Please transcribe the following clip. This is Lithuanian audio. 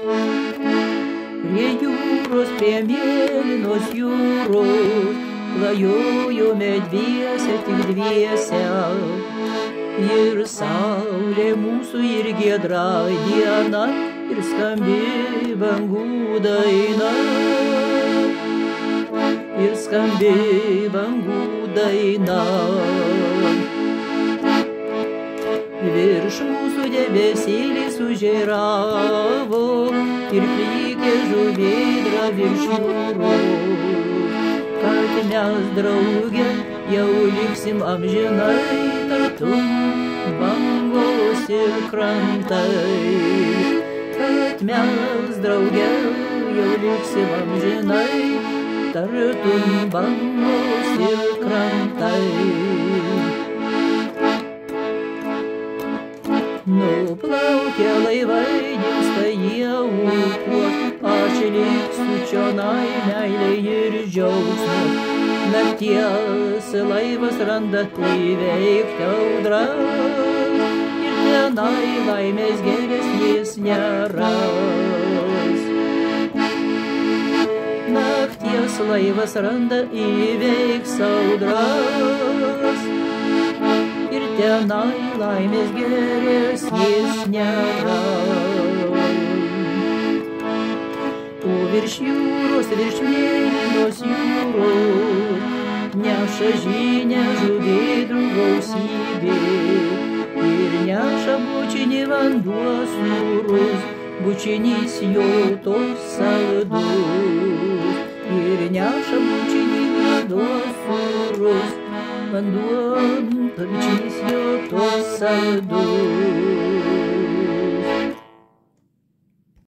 Prie jūros, prie mėlynos jūros, klajojome dviese, tik dviese. Ir saulė mūsų, ir giedra diena, ir skambi bangų daina. Ir skambi bangų daina. Virš mūsų debesėlis sužėravo ir plykė žuvėdra virš jūros. Kad mes drauge jau liksim amžinai tartum bangos ir krantai. Kad mes drauge jau liksim amžinai tartum bangos ir krantai. Nuplaukia laivai, dingsta jie ūkuos, aš liksiu čionai meilė ir džiaugsmas. Nakties laivas randa įveikti audras, ir tenai laimės geresnės neras. Nakties laivas randa įveiks audras, ir tenai laimės geresnės nėra. O virš jūros, virš mėlynos jūros, neša žinią žuvėdrų gausybė. Ir neša bučinį vanduo sūrus, bučinys jo tos saldus. Ir neša bučinį vanduo sūrus, vanduo, bučinys jo tos saldus.